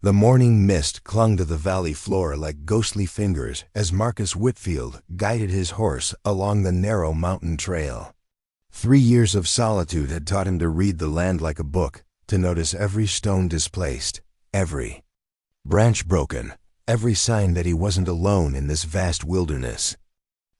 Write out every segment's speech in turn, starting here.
The morning mist clung to the valley floor like ghostly fingers as Marcus Whitfield guided his horse along the narrow mountain trail. 3 years of solitude had taught him to read the land like a book, to notice every stone displaced, every branch broken, every sign that he wasn't alone in this vast wilderness.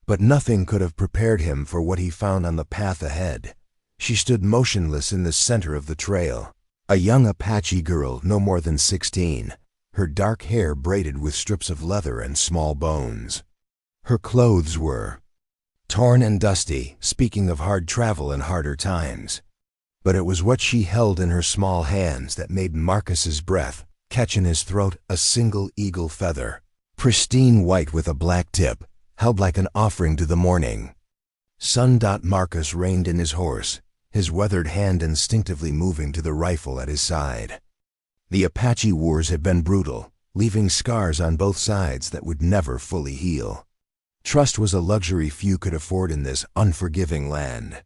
But nothing could have prepared him for what he found on the path ahead. She stood motionless in the center of the trail, a young Apache girl no more than 16, her dark hair braided with strips of leather and small bones. Her clothes were torn and dusty, speaking of hard travel and harder times. But it was what she held in her small hands that made Marcus's breath catch in his throat, a single eagle feather, pristine white with a black tip, held like an offering to the morning. Marcus reined in his horse, his weathered hand instinctively moving to the rifle at his side. The Apache wars had been brutal, leaving scars on both sides that would never fully heal. Trust was a luxury few could afford in this unforgiving land.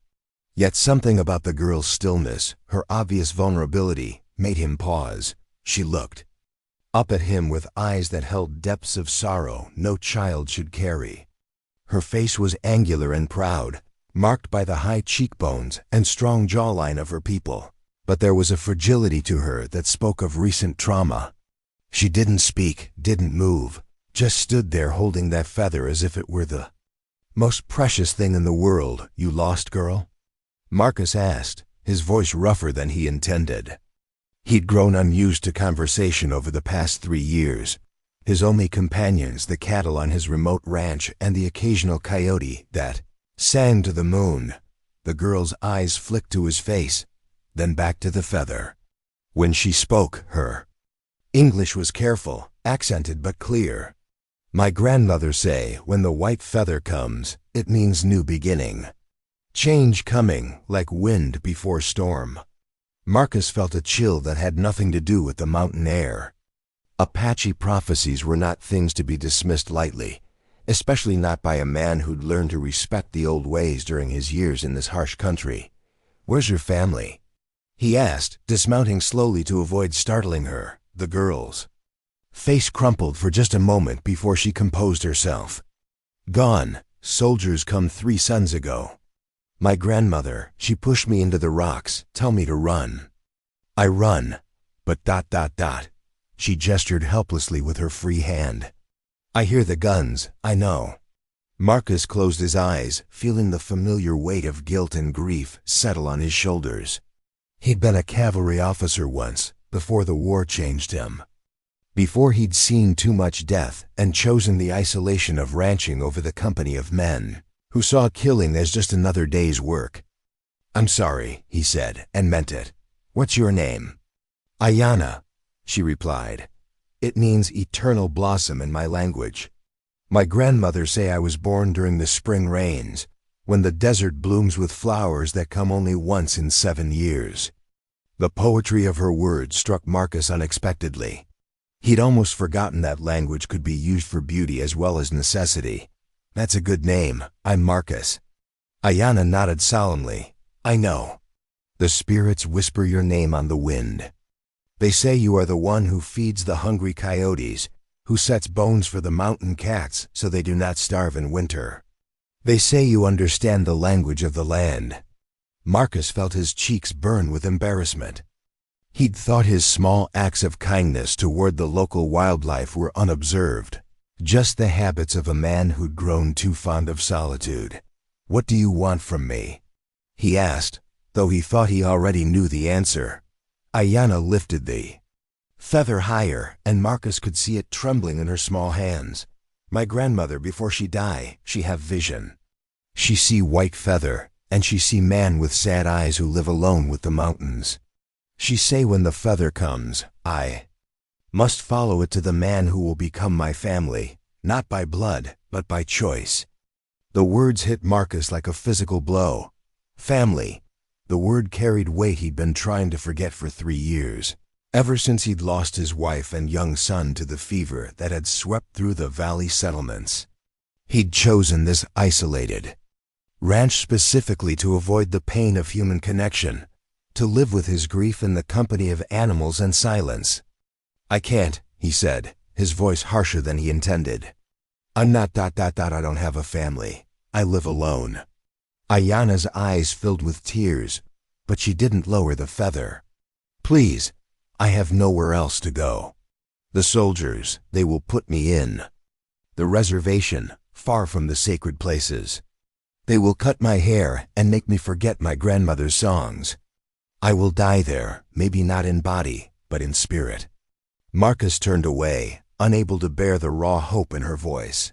Yet something about the girl's stillness, her obvious vulnerability, made him pause. She looked up at him with eyes that held depths of sorrow no child should carry. Her face was angular and proud, marked by the high cheekbones and strong jawline of her people, but there was a fragility to her that spoke of recent trauma. She didn't speak, didn't move, just stood there holding that feather as if it were the most precious thing in the world. "You lost, girl?" Marcus asked, his voice rougher than he intended. He'd grown unused to conversation over the past 3 years. His only companions, the cattle on his remote ranch and the occasional coyote that sang to the moon. The girl's eyes flicked to his face, then back to the feather. When she spoke, her English was careful, accented but clear. "My grandmother say, when the white feather comes, it means new beginning. Change coming, like wind before storm." Marcus felt a chill that had nothing to do with the mountain air. Apache prophecies were not things to be dismissed lightly, especially not by a man who'd learned to respect the old ways during his years in this harsh country. "Where's your family?" he asked, dismounting slowly to avoid startling her. The girl's face crumpled for just a moment before she composed herself. "Gone. Soldiers come 3 suns ago. My grandmother, she pushed me into the rocks, tell me to run. I run, but ... She gestured helplessly with her free hand. "I hear the guns, I know." Marcus closed his eyes, feeling the familiar weight of guilt and grief settle on his shoulders. He'd been a cavalry officer once, before the war changed him. Before he'd seen too much death and chosen the isolation of ranching over the company of men who saw killing as just another day's work. "I'm sorry," he said, and meant it. "What's your name?" "Aiyana," she replied. "It means eternal blossom in my language. My grandmother say I was born during the spring rains, when the desert blooms with flowers that come only once in 7 years." The poetry of her words struck Marcus unexpectedly. He'd almost forgotten that language could be used for beauty as well as necessity. "That's a good name. I'm Marcus." Aiyana nodded solemnly. "I know. The spirits whisper your name on the wind. They say you are the one who feeds the hungry coyotes, who sets bones for the mountain cats so they do not starve in winter. They say you understand the language of the land." Marcus felt his cheeks burn with embarrassment. He'd thought his small acts of kindness toward the local wildlife were unobserved, just the habits of a man who'd grown too fond of solitude. "What do you want from me?" he asked, though he thought he already knew the answer. Aiyana lifted the feather higher, and Marcus could see it trembling in her small hands. "My grandmother, before she die, she have vision. She see white feather, and she see man with sad eyes who live alone with the mountains. She say when the feather comes, I must follow it to the man who will become my family, not by blood, but by choice." The words hit Marcus like a physical blow. Family. The word carried weight he'd been trying to forget for 3 years, ever since he'd lost his wife and young son to the fever that had swept through the valley settlements. He'd chosen this isolated ranch specifically to avoid the pain of human connection, to live with his grief in the company of animals and silence. "I can't," he said, his voice harsher than he intended. "I'm not ... I don't have a family. I live alone." Aiyana's eyes filled with tears, but she didn't lower the feather. "Please, I have nowhere else to go. The soldiers, they will put me in the reservation, far from the sacred places. They will cut my hair and make me forget my grandmother's songs. I will die there, maybe not in body, but in spirit." Marcus turned away, unable to bear the raw hope in her voice.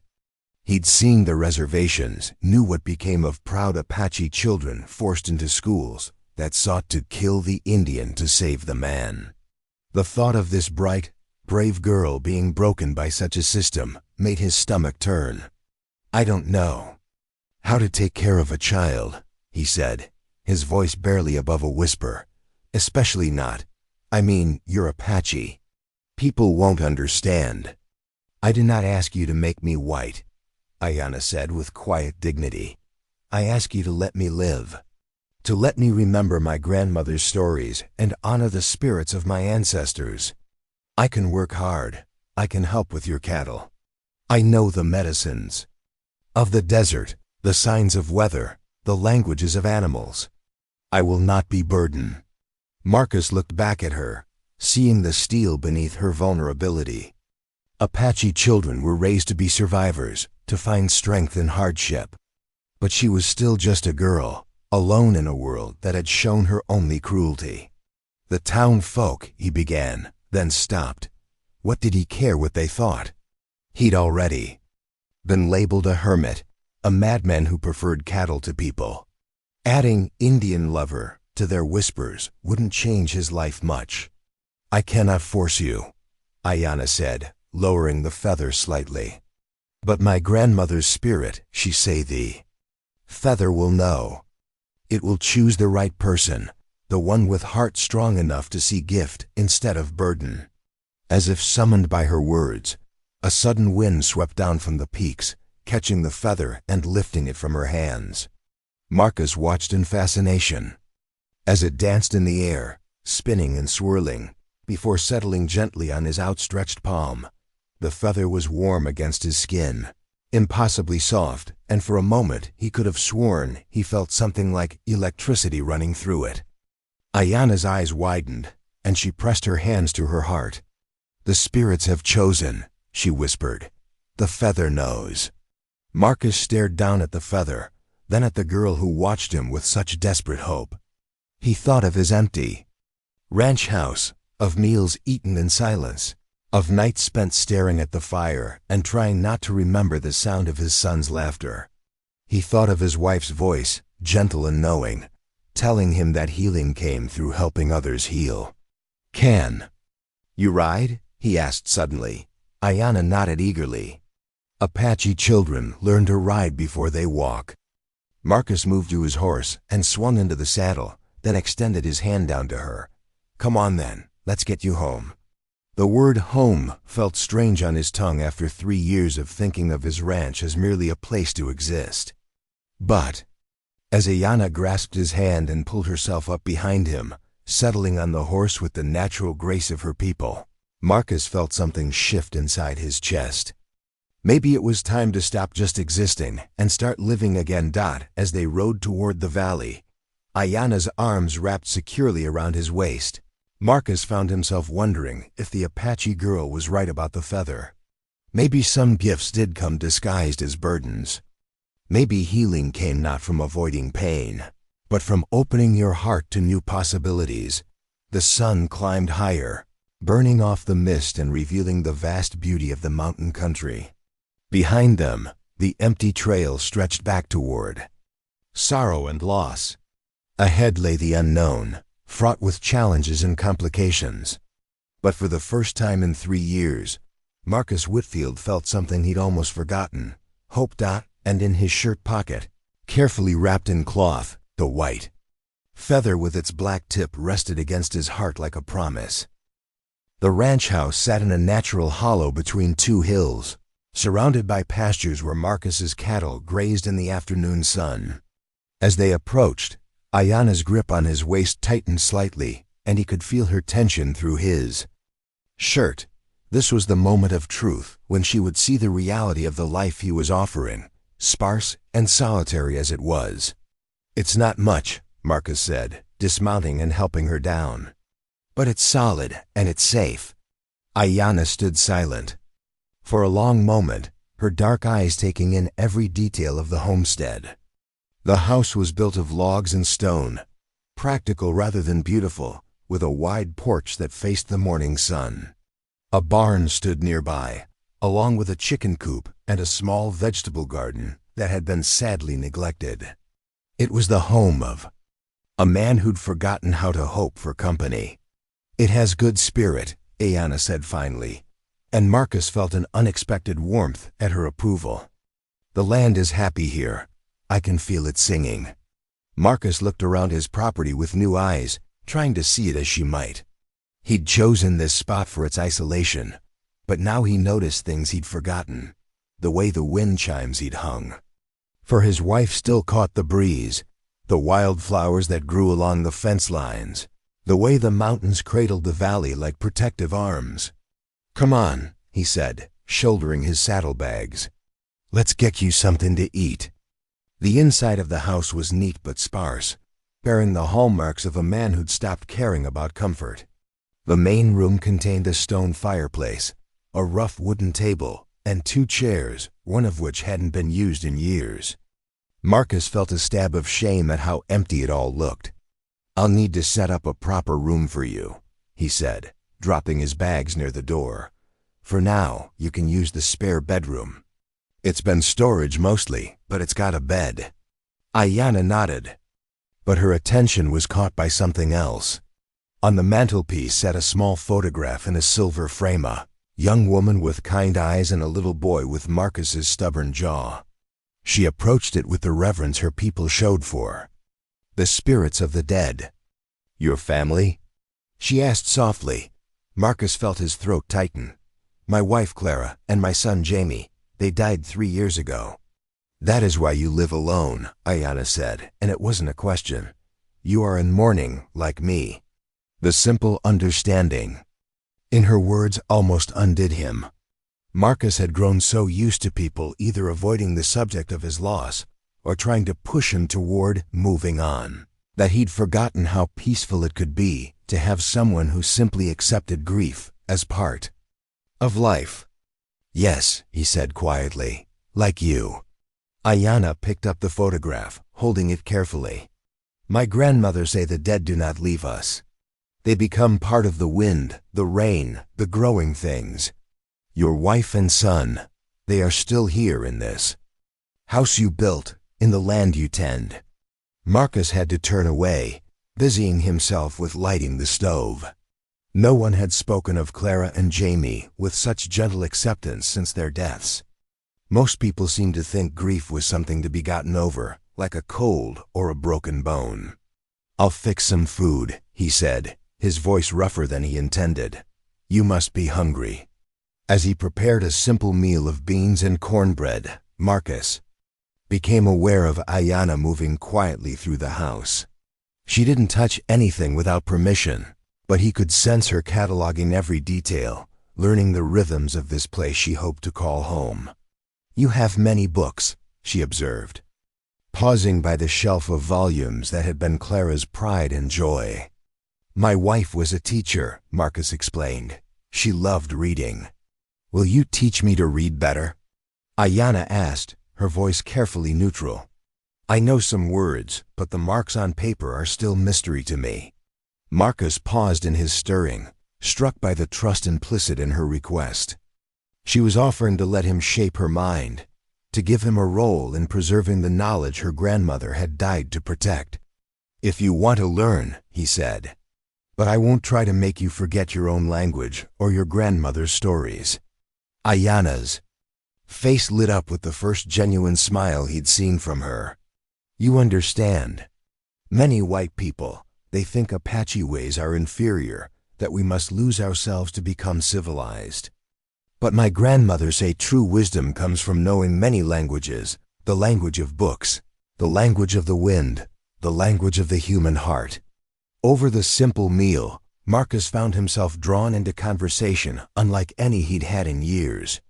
He'd seen the reservations, knew what became of proud Apache children forced into schools that sought to kill the Indian to save the man. The thought of this bright, brave girl being broken by such a system made his stomach turn. "I don't know how to take care of a child," he said, his voice barely above a whisper. "Especially not. I mean, you're Apache. People won't understand." "I did not ask you to make me white," Aiyana said with quiet dignity. "I ask you to let me live. To let me remember my grandmother's stories and honor the spirits of my ancestors. I can work hard. I can help with your cattle. I know the medicines of the desert, the signs of weather, the languages of animals. I will not be burdened." Marcus looked back at her, seeing the steel beneath her vulnerability. Apache children were raised to be survivors, to find strength in hardship. But she was still just a girl, alone in a world that had shown her only cruelty. "The town folk," he began, then stopped. What did he care what they thought? He'd already been labeled a hermit, a madman who preferred cattle to people. Adding "Indian lover" to their whispers wouldn't change his life much. "I cannot force you," Aiyana said, lowering the feather slightly. "But my grandmother's spirit, she say the feather will know. It will choose the right person, the one with heart strong enough to see gift instead of burden." As if summoned by her words, a sudden wind swept down from the peaks, catching the feather and lifting it from her hands. Marcus watched in fascination as it danced in the air, spinning and swirling, before settling gently on his outstretched palm. The feather was warm against his skin, impossibly soft, and for a moment he could have sworn he felt something like electricity running through it. Aiyana's eyes widened, and she pressed her hands to her heart. "The spirits have chosen," she whispered. "The feather knows." Marcus stared down at the feather, then at the girl who watched him with such desperate hope. He thought of his empty ranch house, of meals eaten in silence, of nights spent staring at the fire and trying not to remember the sound of his son's laughter. He thought of his wife's voice, gentle and knowing, telling him that healing came through helping others heal. "Can you ride?" he asked suddenly. Aiyana nodded eagerly. "Apache children learn to ride before they walk." Marcus moved to his horse and swung into the saddle, then extended his hand down to her. "Come on then, let's get you home." The word home felt strange on his tongue after 3 years of thinking of his ranch as merely a place to exist. But as Aiyana grasped his hand and pulled herself up behind him, settling on the horse with the natural grace of her people, Marcus felt something shift inside his chest. Maybe it was time to stop just existing and start living again. As they rode toward the valley, Aiyana's arms wrapped securely around his waist, Marcus found himself wondering if the Apache girl was right about the feather. Maybe some gifts did come disguised as burdens. Maybe healing came not from avoiding pain, but from opening your heart to new possibilities. The sun climbed higher, burning off the mist and revealing the vast beauty of the mountain country. Behind them, the empty trail stretched back toward sorrow and loss. Ahead lay the unknown, fraught with challenges and complications. But for the first time in 3 years, Marcus Whitfield felt something he'd almost forgotten. Hope. And in his shirt pocket, carefully wrapped in cloth, the white feather with its black tip rested against his heart like a promise. The ranch house sat in a natural hollow between 2 hills, surrounded by pastures where Marcus's cattle grazed in the afternoon sun. As they approached, Aiyana's grip on his waist tightened slightly, and he could feel her tension through his. shirt. This was the moment of truth, when she would see the reality of the life he was offering, sparse and solitary as it was. "It's not much," Marcus said, dismounting and helping her down. "But it's solid, and it's safe." Aiyana stood silent. For a long moment, her dark eyes taking in every detail of the homestead. The house was built of logs and stone, practical rather than beautiful, with a wide porch that faced the morning sun. A barn stood nearby, along with a chicken coop and a small vegetable garden that had been sadly neglected. It was the home of a man who'd forgotten how to hope for company. "It has good spirit," Aiyana said finally, and Marcus felt an unexpected warmth at her approval. "The land is happy here. I can feel it singing." Marcus looked around his property with new eyes, trying to see it as she might. He'd chosen this spot for its isolation, but now he noticed things he'd forgotten, the way the wind chimes he'd hung. For his wife still caught the breeze, the wildflowers that grew along the fence lines, the way the mountains cradled the valley like protective arms. "Come on," he said, shouldering his saddlebags. "Let's get you something to eat." The inside of the house was neat but sparse, bearing the hallmarks of a man who'd stopped caring about comfort. The main room contained a stone fireplace, a rough wooden table, and 2 chairs, one of which hadn't been used in years. Marcus felt a stab of shame at how empty it all looked. "I'll need to set up a proper room for you," he said, dropping his bags near the door. "For now, you can use the spare bedroom. It's been storage mostly, but it's got a bed." Aiyana nodded, but her attention was caught by something else. On the mantelpiece sat a small photograph in a silver frame, a young woman with kind eyes and a little boy with Marcus's stubborn jaw. She approached it with the reverence her people showed for the spirits of the dead. "Your family?" she asked softly. Marcus felt his throat tighten. "My wife Clara and my son Jamie. They died 3 years ago." "That is why you live alone," Aiyana said, and it wasn't a question. "You are in mourning, like me." The simple understanding in her words almost undid him. Marcus had grown so used to people either avoiding the subject of his loss or trying to push him toward moving on, that he'd forgotten how peaceful it could be to have someone who simply accepted grief as part of life. "Yes," he said quietly, "like you." Aiyana picked up the photograph, holding it carefully. "My grandmother say the dead do not leave us. They become part of the wind, the rain, the growing things. Your wife and son, they are still here in this house you built, in the land you tend." Marcus had to turn away, busying himself with lighting the stove. No one had spoken of Clara and Jamie with such gentle acceptance since their deaths. Most people seemed to think grief was something to be gotten over, like a cold or a broken bone. "I'll fix some food," he said, his voice rougher than he intended. "You must be hungry." As he prepared a simple meal of beans and cornbread, Marcus became aware of Aiyana moving quietly through the house. She didn't touch anything without permission, but he could sense her cataloging every detail, learning the rhythms of this place she hoped to call home. "You have many books," she observed, pausing by the shelf of volumes that had been Clara's pride and joy. "My wife was a teacher," Marcus explained. "She loved reading." "Will you teach me to read better?" Aiyana asked, her voice carefully neutral. "I know some words, but the marks on paper are still mystery to me." Marcus paused in his stirring, struck by the trust implicit in her request. She was offering to let him shape her mind, to give him a role in preserving the knowledge her grandmother had died to protect. "If you want to learn," he said, "but I won't try to make you forget your own language or your grandmother's stories." Aiyana's face lit up with the first genuine smile he'd seen from her. "You understand. Many white people, they think Apache ways are inferior, that we must lose ourselves to become civilized. But my grandmother say true wisdom comes from knowing many languages, the language of books, the language of the wind, the language of the human heart." Over the simple meal, Marcus found himself drawn into conversation unlike any he'd had in years.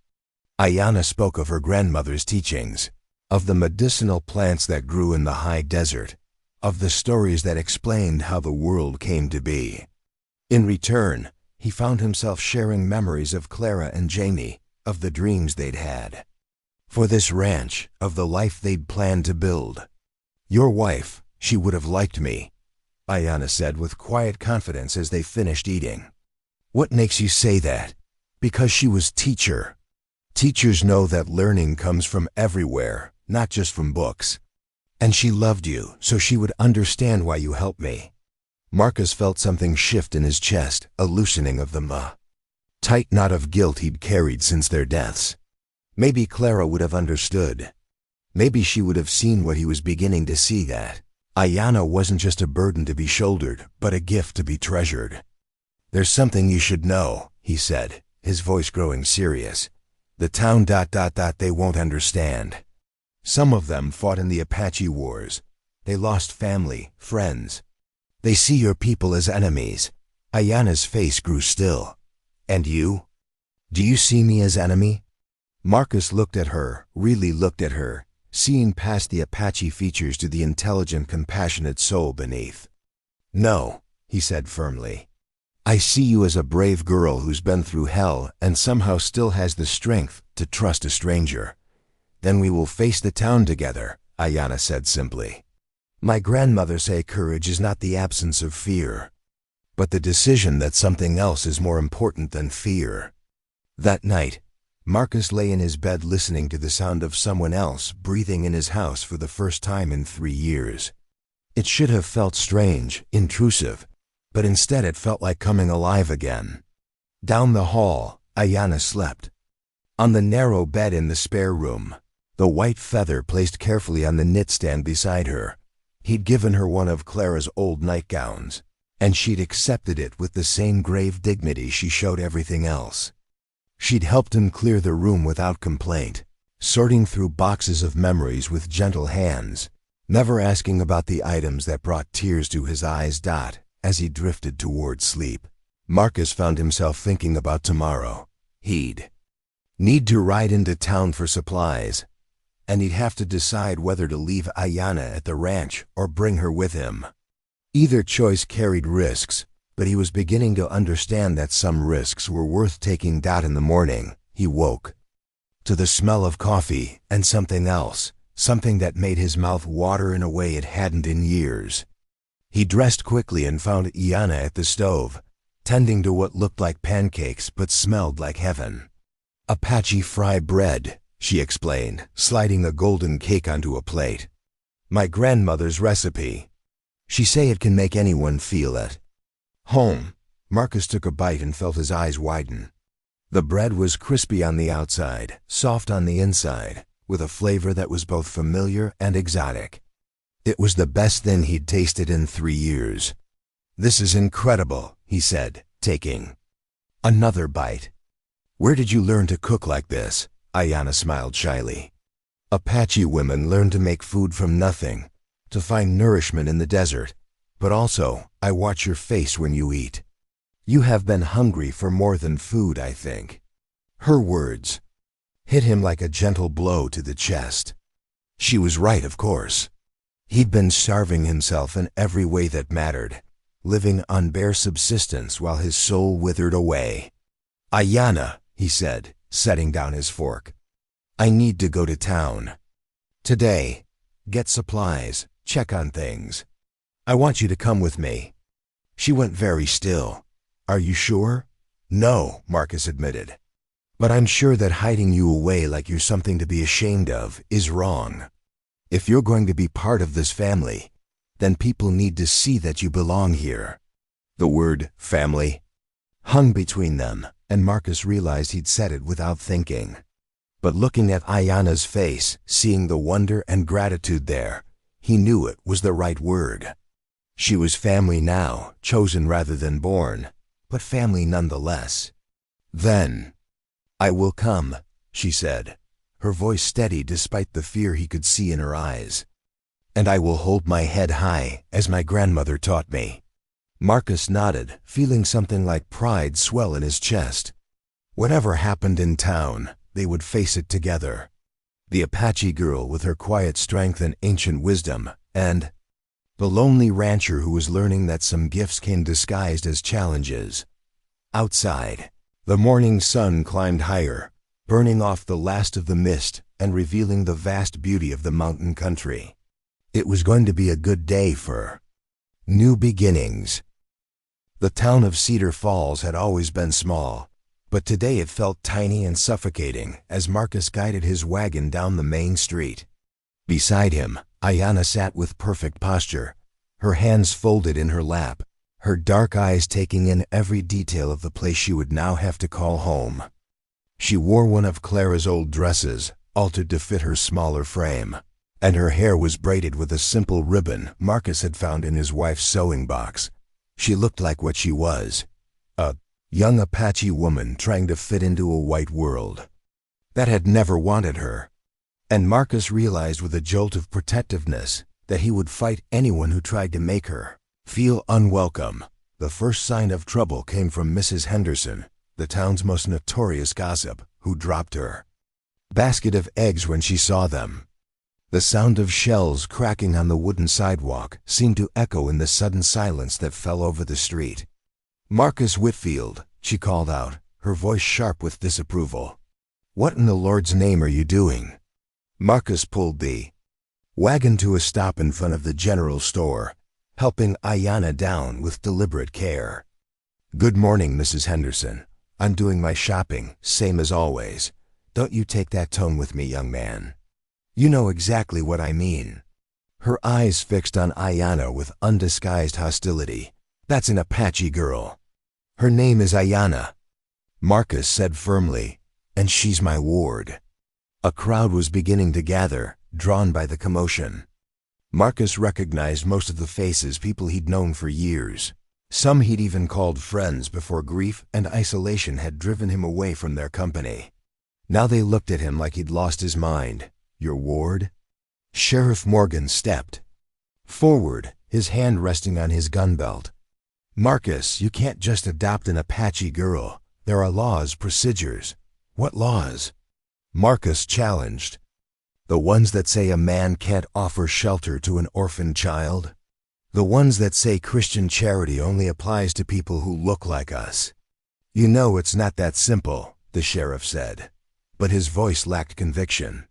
Aiyana spoke of her grandmother's teachings, of the medicinal plants that grew in the high desert, of the stories that explained how the world came to be. In return, he found himself sharing memories of Clara and Jamie, of the dreams they'd had. For this ranch, of the life they'd planned to build. "Your wife, she would have liked me," Aiyana said with quiet confidence as they finished eating. "What makes you say that?" "Because she was teacher. Teachers know that learning comes from everywhere, not just from books. And she loved you, so she would understand why you helped me." Marcus felt something shift in his chest, a loosening of the tight knot of guilt he'd carried since their deaths. Maybe Clara would have understood. Maybe she would have seen what he was beginning to see, that Aiyana wasn't just a burden to be shouldered, but a gift to be treasured. "There's something you should know," he said, his voice growing serious. "The town ... they won't understand. Some of them fought in the Apache wars. They lost family, friends. They see your people as enemies." Aiyana's face grew still. "And you? Do you see me as enemy?" Marcus looked at her, really looked at her, seeing past the Apache features to the intelligent, compassionate soul beneath. "No," he said firmly. "I see you as a brave girl who's been through hell and somehow still has the strength to trust a stranger." "Then we will face the town together," Aiyana said simply. "My grandmother say courage is not the absence of fear, but the decision that something else is more important than fear." That night, Marcus lay in his bed listening to the sound of someone else breathing in his house for the first time in 3 years. It should have felt strange, intrusive, but instead it felt like coming alive again. Down the hall, Aiyana slept. On the narrow bed in the spare room, the white feather placed carefully on the knitstand beside her. He'd given her one of Clara's old nightgowns, and she'd accepted it with the same grave dignity she showed everything else. She'd helped him clear the room without complaint, sorting through boxes of memories with gentle hands, never asking about the items that brought tears to his eyes. As he drifted toward sleep, Marcus found himself thinking about tomorrow. He'd need to ride into town for supplies, and he'd have to decide whether to leave Aiyana at the ranch or bring her with him. Either choice carried risks, but he was beginning to understand that some risks were worth taking. In the morning, he woke to the smell of coffee and something else, something that made his mouth water in a way it hadn't in years. He dressed quickly and found Aiyana at the stove, tending to what looked like pancakes but smelled like heaven. "Apache fry bread," she explained, sliding a golden cake onto a plate. "My grandmother's recipe. She say it can make anyone feel at home." Marcus took a bite and felt his eyes widen. The bread was crispy on the outside, soft on the inside, with a flavor that was both familiar and exotic. It was the best thing he'd tasted in 3 years. "This is incredible," he said, taking another bite. "Where did you learn to cook like this?" Aiyana smiled shyly. "Apache women learn to make food from nothing, to find nourishment in the desert. But also, I watch your face when you eat. You have been hungry for more than food, I think." Her words hit him like a gentle blow to the chest. She was right, of course. He'd been starving himself in every way that mattered, living on bare subsistence while his soul withered away. "Aiyana," he said, setting down his fork, "I need to go to town today, get supplies, check on things. I want you to come with me." She went very still. "Are you sure?" "No," Marcus admitted. "But I'm sure that hiding you away like you're something to be ashamed of is wrong. If you're going to be part of this family, then people need to see that you belong here." The word family hung between them, and Marcus realized he'd said it without thinking. But looking at Aiyana's face, seeing the wonder and gratitude there, he knew it was the right word. She was family now, chosen rather than born, but family nonetheless. "Then I will come," she said, her voice steady despite the fear he could see in her eyes. "And I will hold my head high, as my grandmother taught me." Marcus nodded, feeling something like pride swell in his chest. Whatever happened in town, they would face it together. The Apache girl with her quiet strength and ancient wisdom, and the lonely rancher who was learning that some gifts came disguised as challenges. Outside, the morning sun climbed higher, burning off the last of the mist and revealing the vast beauty of the mountain country. It was going to be a good day for new beginnings. The town of Cedar Falls had always been small, but today it felt tiny and suffocating as Marcus guided his wagon down the main street. Beside him, Aiyana sat with perfect posture, her hands folded in her lap, her dark eyes taking in every detail of the place she would now have to call home. She wore one of Clara's old dresses, altered to fit her smaller frame, and her hair was braided with a simple ribbon Marcus had found in his wife's sewing box. She looked like what she was, a young Apache woman trying to fit into a white world that had never wanted her. And Marcus realized with a jolt of protectiveness that he would fight anyone who tried to make her feel unwelcome. The first sign of trouble came from Mrs. Henderson, the town's most notorious gossip, who dropped her basket of eggs when she saw them. The sound of shells cracking on the wooden sidewalk seemed to echo in the sudden silence that fell over the street. "Marcus Whitfield," she called out, her voice sharp with disapproval. "What in the Lord's name are you doing?" Marcus pulled the wagon to a stop in front of the general store, helping Aiyana down with deliberate care. "Good morning, Mrs. Henderson. I'm doing my shopping, same as always. Don't you take that tone with me, young man. You know exactly what I mean." Her eyes fixed on Aiyana with undisguised hostility. "That's an Apache girl. Her name is Aiyana," Marcus said firmly, "and she's my ward." A crowd was beginning to gather, drawn by the commotion. Marcus recognized most of the faces, people he'd known for years. Some he'd even called friends before grief and isolation had driven him away from their company. Now they looked at him like he'd lost his mind. "Your ward?" Sheriff Morgan stepped forward, his hand resting on his gun belt. "Marcus, you can't just adopt an Apache girl. There are laws, procedures." "What laws?" Marcus challenged. "The ones that say a man can't offer shelter to an orphaned child? The ones that say Christian charity only applies to people who look like us?" "You know it's not that simple," the sheriff said, but his voice lacked conviction.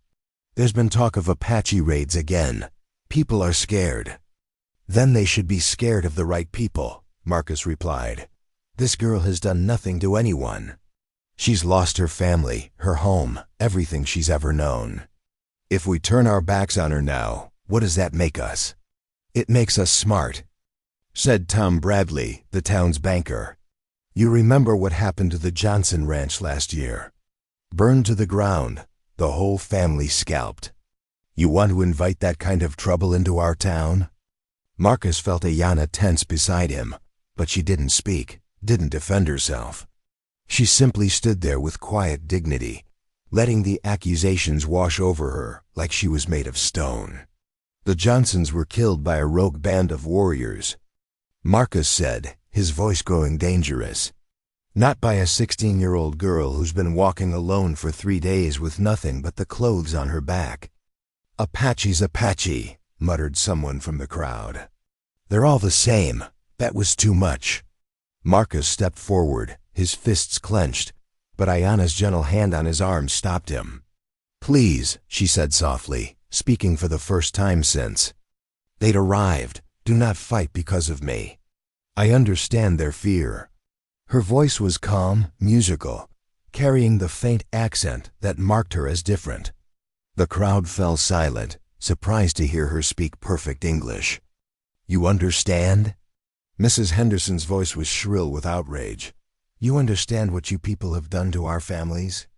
"There's been talk of Apache raids again. People are scared." "Then they should be scared of the right people," Marcus replied. "This girl has done nothing to anyone. She's lost her family, her home, everything she's ever known. If we turn our backs on her now, what does that make us?" "It makes us smart," said Tom Bradley, the town's banker. "You remember what happened to the Johnson Ranch last year? Burned to the ground, the whole family scalped. You want to invite that kind of trouble into our town?" Marcus felt Aiyana tense beside him, but she didn't speak, didn't defend herself. She simply stood there with quiet dignity, letting the accusations wash over her like she was made of stone. "The Johnsons were killed by a rogue band of warriors," Marcus said, his voice growing dangerous. "Not by a 16-year-old girl who's been walking alone for 3 days with nothing but the clothes on her back." "Apache's Apache," muttered someone from the crowd. "They're all the same. That was too much." Marcus stepped forward, his fists clenched, but Aiyana's gentle hand on his arm stopped him. "Please," she said softly, speaking for the first time since they'd arrived, "do not fight because of me. I understand their fear." Her voice was calm, musical, carrying the faint accent that marked her as different. The crowd fell silent, surprised to hear her speak perfect English. "You understand?" Mrs. Henderson's voice was shrill with outrage. "You understand what you people have done to our families?"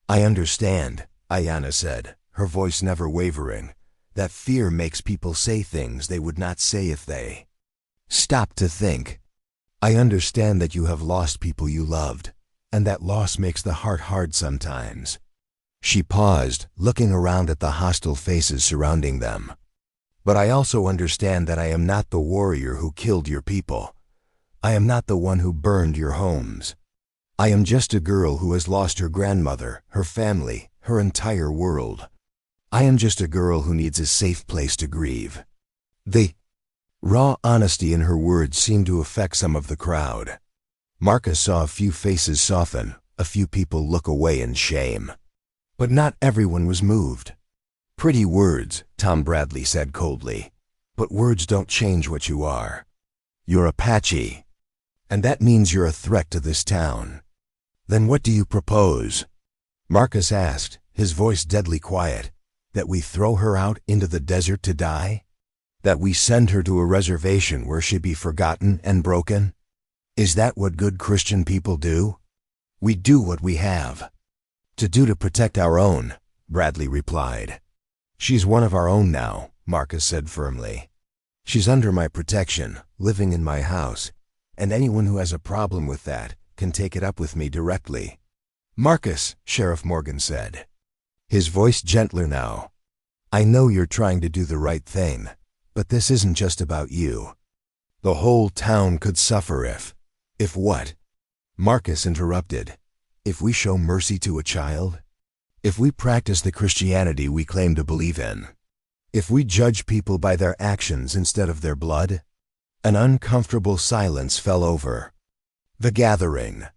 "I understand," Aiyana said, her voice never wavering. "That fear makes people say things they would not say if they stopped to think. I understand that you have lost people you loved, and that loss makes the heart hard sometimes." She paused, looking around at the hostile faces surrounding them. "But I also understand that I am not the warrior who killed your people. I am not the one who burned your homes. I am just a girl who has lost her grandmother, her family, her entire world. I am just a girl who needs a safe place to grieve." The raw honesty in her words seemed to affect some of the crowd. Marcus saw a few faces soften, a few people look away in shame. But not everyone was moved. "Pretty words," Tom Bradley said coldly, "but words don't change what you are. You're Apache, and that means you're a threat to this town." "Then what do you propose?" Marcus asked, his voice deadly quiet. "That we throw her out into the desert to die? That we send her to a reservation where she be forgotten and broken? Is that what good Christian people do? We do what we have to do to protect our own," Bradley replied. "She's one of our own now," Marcus said firmly. "She's under my protection, living in my house, and anyone who has a problem with that can take it up with me directly." "Marcus," Sheriff Morgan said, his voice gentler now, "I know you're trying to do the right thing, but this isn't just about you. The whole town could suffer if what?" Marcus interrupted. "If we show mercy to a child? If we practice the Christianity we claim to believe in? If we judge people by their actions instead of their blood?" An uncomfortable silence fell over the gathering.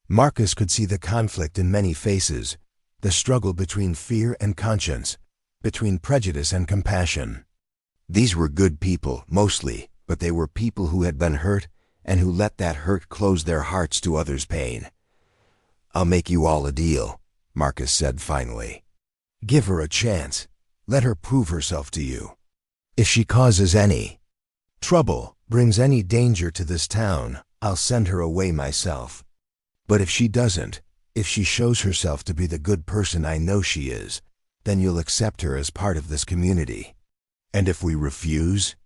Marcus could see the conflict in many faces, the struggle between fear and conscience, between prejudice and compassion. These were good people, mostly, but they were people who had been hurt and who let that hurt close their hearts to others' pain. "I'll make you all a deal," Marcus said finally. "Give her a chance. Let her prove herself to you. If she causes any trouble, brings any danger to this town, I'll send her away myself. But if she doesn't, if she shows herself to be the good person I know she is, then you'll accept her as part of this community. And if we refuse?"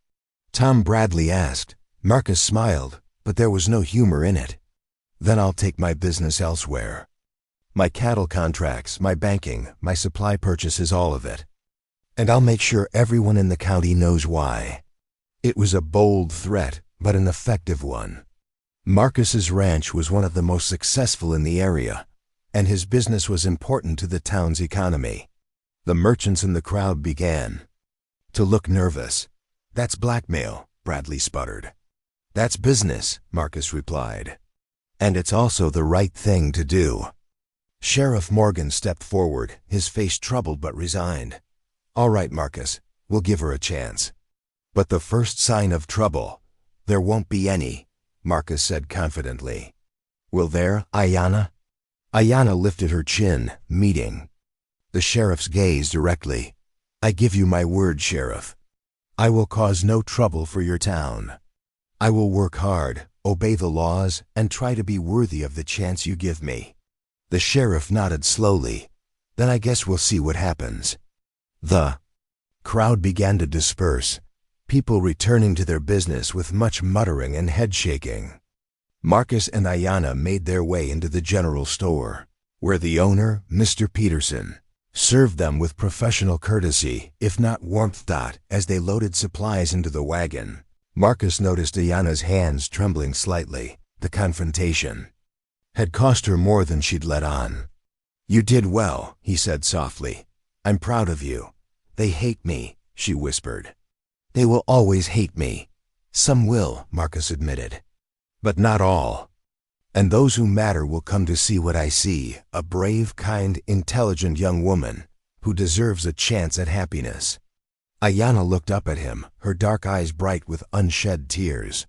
Tom Bradley asked. Marcus smiled, but there was no humor in it. "Then I'll take my business elsewhere. My cattle contracts, my banking, my supply purchases, all of it. And I'll make sure everyone in the county knows why." It was a bold threat, but an effective one. Marcus's ranch was one of the most successful in the area, and his business was important to the town's economy. The merchants in the crowd began to look nervous. "That's blackmail," Bradley sputtered. "That's business," Marcus replied. "And it's also the right thing to do." Sheriff Morgan stepped forward, his face troubled but resigned. "All right, Marcus, we'll give her a chance. But the first sign of trouble, there won't be any," Marcus said confidently. "Will there, Aiyana?" Aiyana lifted her chin, meeting the sheriff's gaze directly. "I give you my word, Sheriff. I will cause no trouble for your town. I will work hard, obey the laws, and try to be worthy of the chance you give me." The sheriff nodded slowly. "Then I guess we'll see what happens." The crowd began to disperse, people returning to their business with much muttering and head shaking. Marcus and Aiyana made their way into the general store, where the owner, Mr. Peterson, served them with professional courtesy, if not warmth. As they loaded supplies into the wagon, Marcus noticed Aiyana's hands trembling slightly. The confrontation had cost her more than she'd let on. "You did well," he said softly. "I'm proud of you." "They hate me," she whispered. "They will always hate me." "Some will," Marcus admitted. "But not all. And those who matter will come to see what I see, a brave, kind, intelligent young woman who deserves a chance at happiness." Aiyana looked up at him, her dark eyes bright with unshed tears.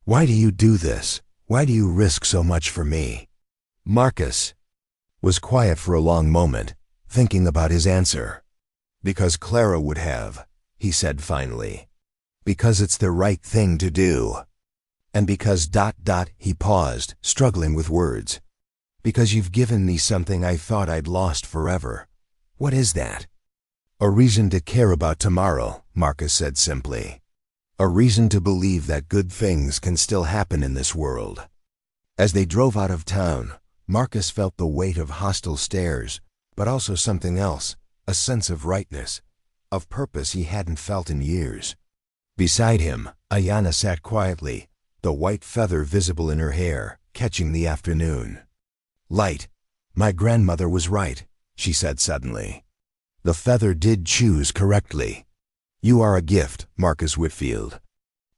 "Why do you do this? Why do you risk so much for me?" Marcus was quiet for a long moment, thinking about his answer. "Because Clara would have," he said finally. "Because it's the right thing to do. And because ... he paused, struggling with words. "Because you've given me something I thought I'd lost forever." "What is that?" "A reason to care about tomorrow," Marcus said simply. "A reason to believe that good things can still happen in this world." As they drove out of town, Marcus felt the weight of hostile stares, but also something else, a sense of rightness, of purpose he hadn't felt in years. Beside him, Aiyana sat quietly, the white feather visible in her hair, catching the afternoon light. "My grandmother was right," she said suddenly. "The feather did choose correctly. You are a gift, Marcus Whitfield.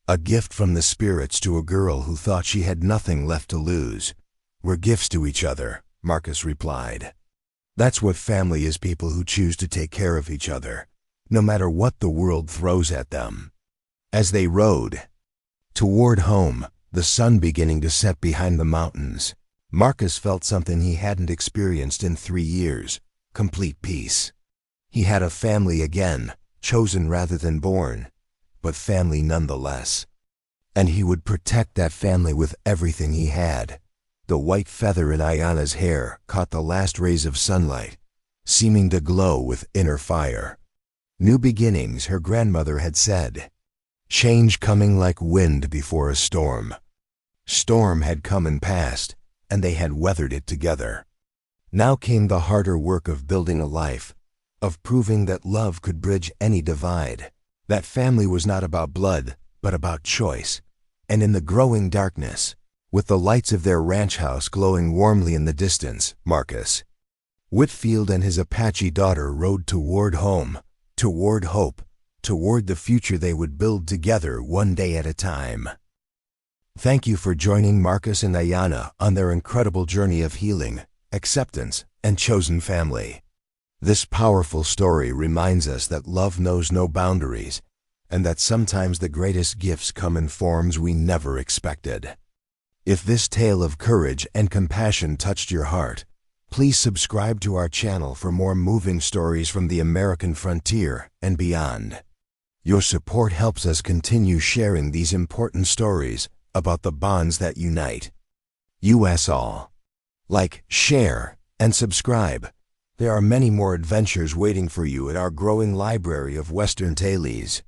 A gift from the spirits to a girl who thought she had nothing left to lose." "We're gifts to each other," Marcus replied. "That's what family is, people who choose to take care of each other, no matter what the world throws at them." As they rode toward home, the sun beginning to set behind the mountains, Marcus felt something he hadn't experienced in 3 years: complete peace. He had a family again, chosen rather than born, but family nonetheless. And he would protect that family with everything he had. The white feather in Aiyana's hair caught the last rays of sunlight, seeming to glow with inner fire. New beginnings, her grandmother had said. Change coming like wind before a storm. Storm had come and passed, and they had weathered it together. Now came the harder work of building a life, of proving that love could bridge any divide, that family was not about blood, but about choice. And in the growing darkness, with the lights of their ranch house glowing warmly in the distance, Marcus Whitfield and his Apache daughter rode toward home, toward hope, toward the future they would build together one day at a time. Thank you for joining Marcus and Aiyana on their incredible journey of healing, acceptance, and chosen family. This powerful story reminds us that love knows no boundaries, and that sometimes the greatest gifts come in forms we never expected. If this tale of courage and compassion touched your heart, please subscribe to our channel for more moving stories from the American frontier and beyond. Your support helps us continue sharing these important stories about the bonds that unite us all. Like, share, and subscribe. There are many more adventures waiting for you at our growing library of Western Tales.